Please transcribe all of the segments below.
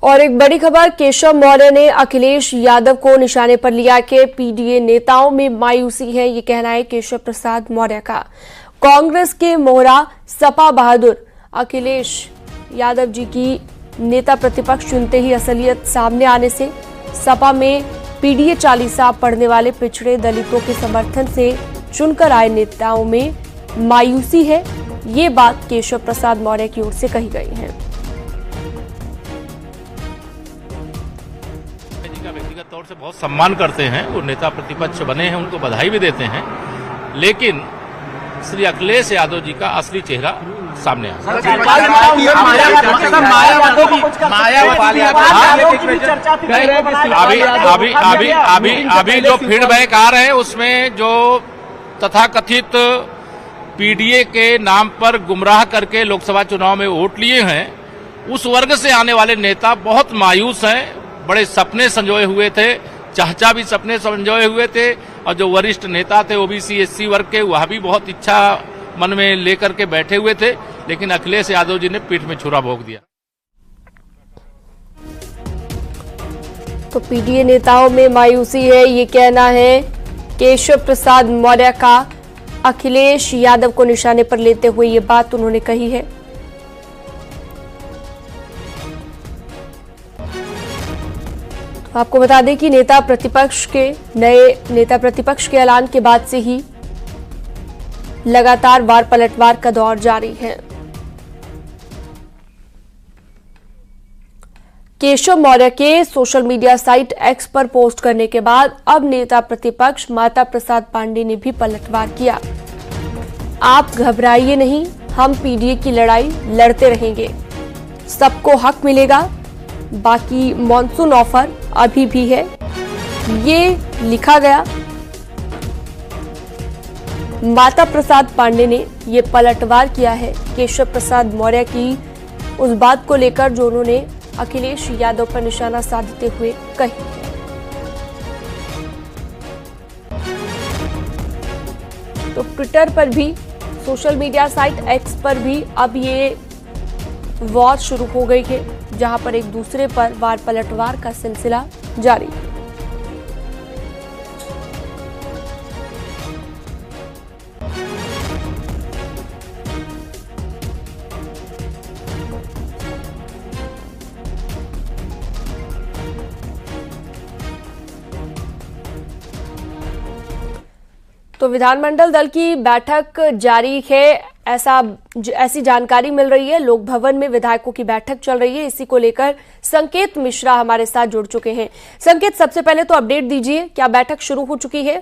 और एक बड़ी खबर, केशव मौर्य ने अखिलेश यादव को निशाने पर लिया कि पीडीए नेताओं में मायूसी है, ये कहना है केशव प्रसाद मौर्य का। कांग्रेस के मोहरा सपा बहादुर अखिलेश यादव जी की नेता प्रतिपक्ष चुनते ही असलियत सामने आने से सपा में पीडीए चालीसा पढ़ने वाले पिछड़े दलितों के समर्थन से चुनकर आए नेताओं में मायूसी है, ये बात केशव प्रसाद मौर्य की ओर से कही गई है। व्यक्तिगत तौर से बहुत सम्मान करते हैं, वो नेता प्रतिपक्ष बने हैं, उनको बधाई भी देते हैं, लेकिन श्री अखिलेश यादव जी का असली चेहरा सामने आया। अभी जो फीडबैक आ रहे हैं उसमें जो तथाकथित पीडीए के नाम पर गुमराह करके लोकसभा चुनाव में वोट लिए हैं, उस वर्ग से आने वाले नेता बहुत मायूस हैं। बड़े सपने संजोए हुए थे, चाचा भी सपने संजोए हुए थे, और जो वरिष्ठ नेता थे ओबीसी एससी वर्ग के, वह भी बहुत इच्छा मन में लेकर के बैठे हुए थे, लेकिन अखिलेश यादव जी ने पीठ में छुरा भोंक दिया। तो पीडीए नेताओं में मायूसी है, ये कहना है केशव प्रसाद मौर्य का। अखिलेश यादव को निशाने पर लेते हुए ये बात उन्होंने कही है। आपको बता दें कि नए नेता प्रतिपक्ष के ऐलान के बाद से ही लगातार वार पलटवार का दौर जारी है। केशव मौर्य के सोशल मीडिया साइट एक्स पर पोस्ट करने के बाद अब नेता प्रतिपक्ष माता प्रसाद पांडे ने भी पलटवार किया। आप घबराइए नहीं, हम पीडीए की लड़ाई लड़ते रहेंगे, सबको हक मिलेगा, बाकी मॉनसून ऑफर अभी भी है, ये लिखा गया। माता प्रसाद पांडे ने ये पलटवार किया है केशव प्रसाद मौर्य की उस बात को लेकर जो उन्होंने अखिलेश यादव पर निशाना साधते हुए कही है। तो ट्विटर पर भी, सोशल मीडिया साइट एक्स पर भी अब ये वॉर शुरू हो गई है, जहां पर एक दूसरे पर वार पलटवार का सिलसिला जारी है। तो विधानमंडल दल की बैठक जारी है, ऐसी जानकारी मिल रही है। लोक भवन में विधायकों की बैठक चल रही है, इसी को लेकर संकेत मिश्रा हमारे साथ जुड़ चुके हैं। संकेत, सबसे पहले तो अपडेट दीजिए, क्या बैठक शुरू हो चुकी है?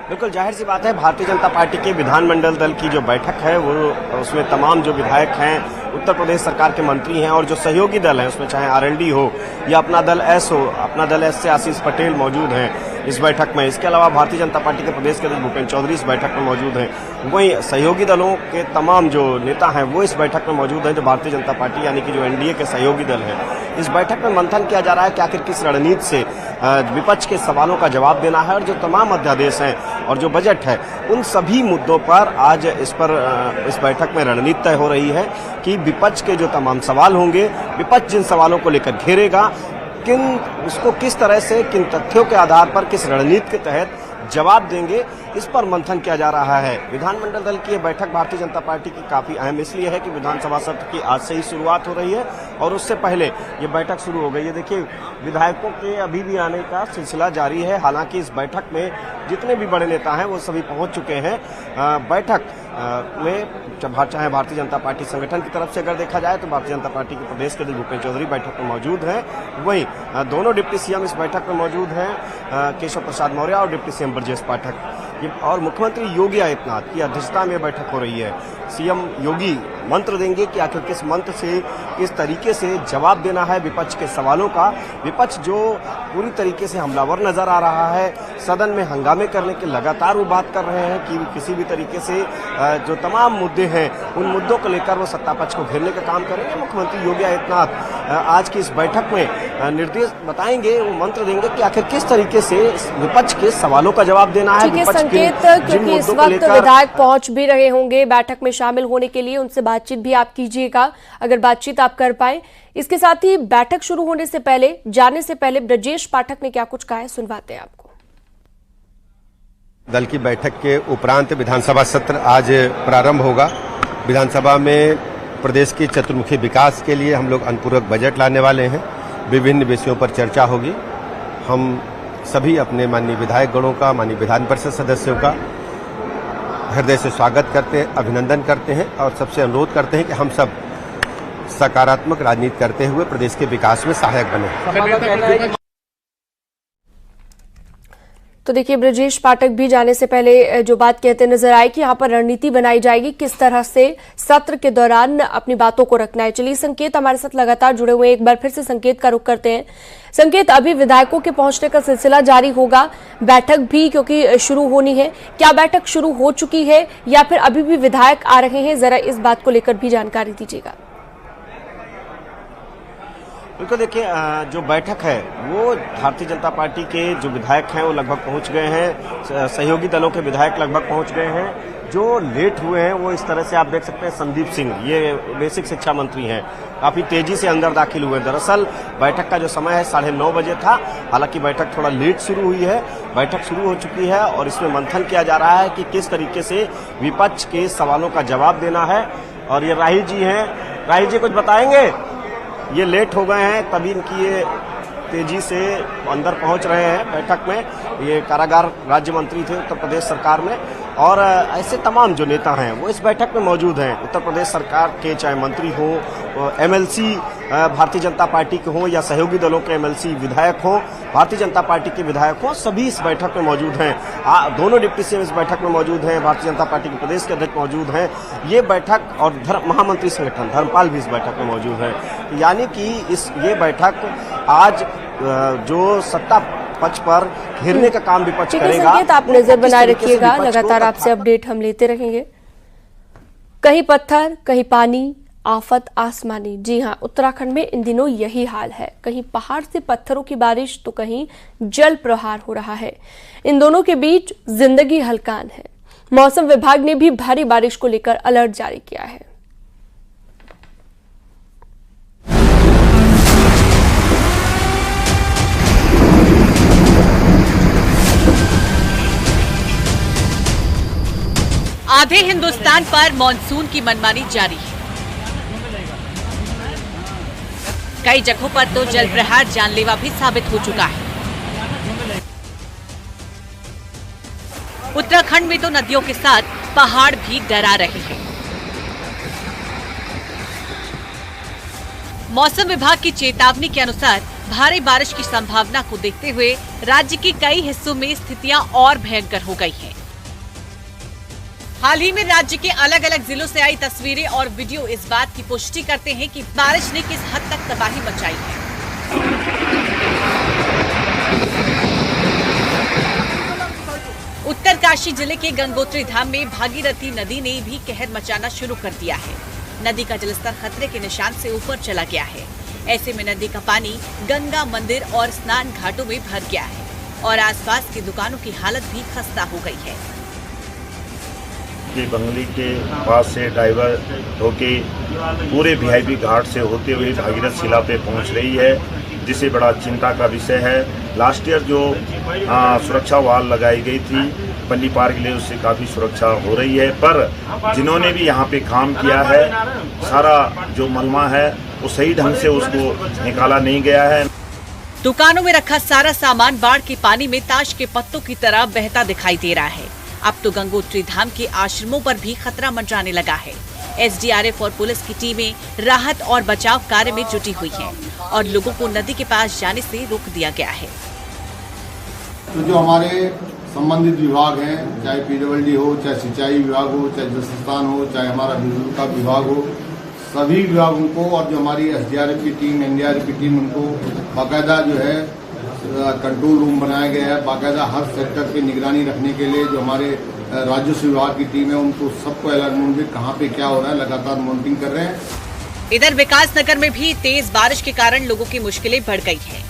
बिल्कुल जाहिर सी बात है, भारतीय जनता पार्टी के विधानमंडल दल की जो बैठक है वो उसमें तमाम जो विधायक हैं, उत्तर प्रदेश सरकार के मंत्री हैं और जो सहयोगी दल है, उसमें चाहे आरएलडी हो या अपना दल एस हो, अपना दल एस से आशीष पटेल मौजूद हैं इस बैठक में। इसके अलावा भारतीय जनता पार्टी के प्रदेश के अध्यक्ष भूपेंद्र चौधरी इस बैठक में मौजूद हैं। वहीं सहयोगी दलों के तमाम जो नेता हैं वो इस बैठक में मौजूद हैं, जो भारतीय जनता पार्टी यानी कि जो एनडीए के सहयोगी दल हैं। इस बैठक में मंथन किया जा रहा है कि आखिर किस रणनीति से विपक्ष के सवालों का जवाब देना है, और जो तमाम अध्यादेश हैं और जो बजट है, उन सभी मुद्दों पर आज इस बैठक में रणनीति तय हो रही है कि विपक्ष के जो तमाम सवाल होंगे, विपक्ष जिन सवालों को लेकर घेरेगा, उसको किस तरह से, किन तथ्यों के आधार पर, किस रणनीति के तहत जवाब देंगे, इस पर मंथन किया जा रहा है। विधानमंडल दल की यह बैठक भारतीय जनता पार्टी की काफी अहम इसलिए है कि विधानसभा सत्र की आज से ही शुरुआत हो रही है और उससे पहले ये बैठक शुरू हो गई है। देखिए, विधायकों के अभी भी आने का सिलसिला जारी है। हालांकि इस बैठक में जितने भी बड़े नेता हैं वो सभी पहुंच चुके हैं। बैठक में चाहे भारतीय जनता पार्टी संगठन की तरफ से अगर देखा जाए तो भारतीय जनता पार्टी के प्रदेश के अध्यक्ष भूपेंद्र चौधरी बैठक में मौजूद हैं। वहीं दोनों डिप्टी सीएम इस बैठक में मौजूद हैं, केशव प्रसाद मौर्य और डिप्टी सीएम ब्रजेश पाठक, और मुख्यमंत्री योगी आदित्यनाथ की अध्यक्षता में बैठक हो रही है। सीएम योगी मंत्र देंगे कि आखिर किस मंत्र से, किस तरीके से जवाब देना है विपक्ष के सवालों का। विपक्ष जो पूरी तरीके से हमलावर नजर आ रहा है। सदन में हंगामे करने के लगातार वो बात कर रहे हैं कि किसी भी तरीके से जो तमाम मुद्दे हैं उन मुद्दों को लेकर वो सत्तापक्ष को घेरने का काम करेंगे। मुख्यमंत्री योगी आदित्यनाथ आज की इस बैठक में निर्देश बताएंगे, वो मंत्र देंगे कि आखिर किस तरीके से विपक्ष के सवालों का जवाब देना है। विपक्ष संकेत, क्योंकि इस वक्त विधायक पहुंच भी रहे होंगे बैठक में शामिल होने के लिए, उनसे बातचीत भी आप कीजिएगा अगर बातचीत आप कर पाए। इसके साथ ही बैठक शुरू होने से पहले, जाने से पहले ब्रजेश पाठक ने क्या कुछ कहा है, सुनवाते हैं आपको। दल की बैठक के उपरांत विधानसभा सत्र आज प्रारंभ होगा। विधानसभा में प्रदेश के चतुर्मुखी विकास के लिए हम लोग अनुपूरक बजट लाने वाले हैं। विभिन्न विषयों पर चर्चा होगी। हम सभी अपने माननीय विधायक गणों का, माननीय विधान परिषद सदस्यों का हृदय से स्वागत करते हैं, अभिनंदन करते हैं और सबसे अनुरोध करते हैं कि हम सब सकारात्मक राजनीति करते हुए प्रदेश के विकास में सहायक बने। तो देखिए, ब्रजेश पाठक भी जाने से पहले जो बात कहते नजर आए कि यहाँ पर रणनीति बनाई जाएगी, किस तरह से सत्र के दौरान अपनी बातों को रखना है। चलिए, संकेत हमारे साथ लगातार जुड़े हुए हैं, एक बार फिर से संकेत का रुख करते हैं। संकेत, अभी विधायकों के पहुंचने का सिलसिला जारी होगा, बैठक भी क्योंकि शुरू होनी है, क्या बैठक शुरू हो चुकी है या फिर अभी भी विधायक आ रहे हैं? जरा इस बात को लेकर भी जानकारी दीजिएगा। बिल्कुल, देखिए, जो बैठक है वो भारतीय जनता पार्टी के जो विधायक हैं वो लगभग पहुंच गए हैं, सहयोगी दलों के विधायक लगभग पहुंच गए हैं। जो लेट हुए हैं वो इस तरह से आप देख सकते हैं, संदीप सिंह, ये बेसिक शिक्षा मंत्री हैं, काफी तेजी से अंदर दाखिल हुए। दरअसल बैठक का जो समय है 9:30 बजे था। हालांकि बैठक थोड़ा लेट शुरू हुई है। बैठक शुरू हो चुकी है और इसमें मंथन किया जा रहा है कि किस तरीके से विपक्ष के सवालों का जवाब देना है। और ये राही जी हैं, राही जी कुछ बताएंगे? ये लेट हो गए हैं तभी इनकी ये तेजी से अंदर पहुंच रहे हैं बैठक में। ये कारागार राज्य मंत्री थे उत्तर प्रदेश सरकार में और ऐसे तमाम जो नेता हैं वो इस बैठक में मौजूद हैं। उत्तर प्रदेश सरकार के चाहे मंत्री हो, एमएलसी भारतीय जनता पार्टी के हों या सहयोगी दलों के एमएलसी विधायक हों, भारतीय जनता पार्टी के विधायक हों, सभी इस बैठक में मौजूद हैं। दोनों डिप्टी सीएम इस बैठक में मौजूद हैं, भारतीय जनता पार्टी के प्रदेश के अध्यक्ष मौजूद हैं। ये बैठक और महामंत्री संगठन धर्मपाल भी इस बैठक में मौजूद है। यानी कि ये बैठक आज जो सत्ता पक्ष पर घेरने का काम विपक्ष करेगा। आप नजर बनाए रखिएगा, लगातार आपसे अपडेट हम लेते रहेंगे। कहीं पत्थर, कहीं पानी, आफत आसमानी। जी हां, उत्तराखंड में इन दिनों यही हाल है। कहीं पहाड़ से पत्थरों की बारिश तो कहीं जल प्रहार हो रहा है। इन दोनों के बीच जिंदगी हलकान है। मौसम विभाग ने भी भारी बारिश को लेकर अलर्ट जारी किया है। आधे हिंदुस्तान पर मॉनसून की मनमानी जारी है। कई जगहों पर तो जल प्रहार जानलेवा भी साबित हो चुका है। उत्तराखंड में तो नदियों के साथ पहाड़ भी डरा रहे हैं। मौसम विभाग की चेतावनी के अनुसार भारी बारिश की संभावना को देखते हुए राज्य के कई हिस्सों में स्थितियां और भयंकर हो गई हैं। हाल ही में राज्य के अलग अलग जिलों से आई तस्वीरें और वीडियो इस बात की पुष्टि करते हैं कि बारिश ने किस हद तक तबाही मचाई है। उत्तरकाशी जिले के गंगोत्री धाम में भागीरथी नदी ने भी कहर मचाना शुरू कर दिया है। नदी का जलस्तर खतरे के निशान से ऊपर चला गया है। ऐसे में नदी का पानी गंगा मंदिर और स्नान घाटों में भर गया है और आसपास की दुकानों की हालत भी खस्ता हो गई है। बंगली के पास से ड्राइवर होके पूरे वीआईपी घाट से होते हुए भागीरथ शिला पे पहुंच रही है, जिसे बड़ा चिंता का विषय है। लास्ट ईयर जो सुरक्षा वाल लगाई गई थी पन्नी पार के लिए, उससे काफ़ी सुरक्षा हो रही है, पर जिन्होंने भी यहाँ पे काम किया है, सारा जो मलबा है वो सही ढंग से उसको निकाला नहीं गया है। दुकानों में रखा सारा सामान बाढ़ के पानी में ताश के पत्तों की तरह बहता दिखाई दे रहा है। अब तो गंगोत्री धाम के आश्रमों पर भी खतरा मंडराने लगा है। एसडीआरएफ और पुलिस की टीमें राहत और बचाव कार्य में जुटी हुई हैं और लोगों को नदी के पास जाने से रोक दिया गया है। तो जो हमारे संबंधित विभाग हैं, चाहे पीडब्ल्यूडी हो, चाहे सिंचाई विभाग हो, चाहे जल संस्थान हो, चाहे हमारा बिजली का विभाग हो, सभी विभागों को और जो हमारी एसडीआरएफ की टीम, एनडीआरएफ की टीम, उनको बाकायदा जो है कंट्रोल रूम बनाया गया है। बाकायदा हर सेक्टर पे निगरानी रखने के लिए जो हमारे राजस्व विभाग की टीम है उनको सबको अलर्ट कहाँ पे क्या हो रहा है लगातार मॉनिटरिंग कर रहे हैं। इधर विकास नगर में भी तेज बारिश के कारण लोगों की मुश्किलें बढ़ गई हैं।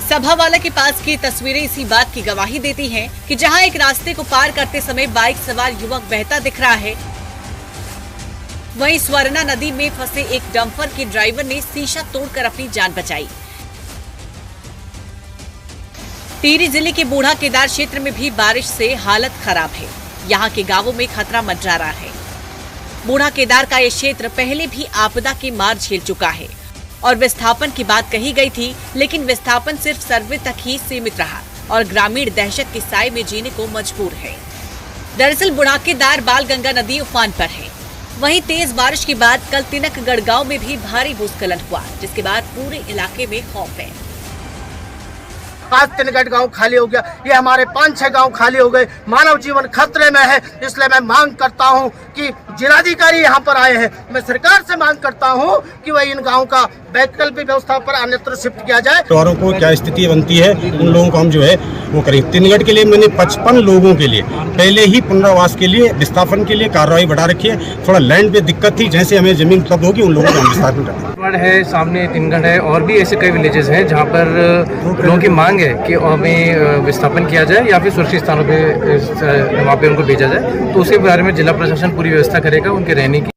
सभावाला के पास की तस्वीरें इसी बात की गवाही देती हैं कि जहां एक रास्ते को पार करते समय बाइक सवार युवक बहता दिख रहा है, वहीं स्वर्णा नदी में फंसे एक डंपर के ड्राइवर ने शीशा तोड़कर अपनी जान बचाई। टिहरी जिले के बूढ़ा केदार क्षेत्र में भी बारिश से हालत खराब है। यहाँ के गांवों में खतरा मंडरा रहा है। बूढ़ा केदार का ये क्षेत्र पहले भी आपदा की मार झेल चुका है और विस्थापन की बात कही गई थी, लेकिन विस्थापन सिर्फ सर्वे तक ही सीमित रहा और ग्रामीण दहशत के साए में जीने को मजबूर है। दरअसल बूढ़ा केदार बाल गंगा नदी उफान पर है। वहीं तेज बारिश के बाद कल तिनकगढ़ गांव में भी भारी भूस्खलन हुआ, जिसके बाद पूरे इलाके में खौफ है। आज तिनगढ़ गांव खाली हो गया, ये हमारे 5-6 गांव खाली हो गए, मानव जीवन खतरे में है। इसलिए मैं मांग करता हूं कि जिलाधिकारी यहां पर आए हैं, मैं सरकार से मांग करता हूं कि वह इन गांव का वैकल्पिक व्यवस्था पर अन्यत्र शिफ्ट किया जाए। परिवारों को क्या स्थिति बनती है उन लोगों को हम जो है वो करें। तिनगढ़ के लिए मैंने 55 लोगों के लिए पहले ही पुनर्वास के लिए विस्थापन के लिए कार्रवाई बढ़ा रखी है। थोड़ा लैंड पे दिक्कत थी, जैसे हमें जमीन उपलब्ध होगी उन लोगों को हम विस्थापन करेंगे। है सामने तिनगढ़ है और भी ऐसे कई विलेजेस हैं जहाँ पर लोगों की मांग है कि हमें विस्थापन किया जाए या फिर सुरक्षित स्थानों पे वहाँ पे उनको भेजा जाए। तो उसके बारे में जिला प्रशासन पूरी व्यवस्था करेगा उनके रहने की।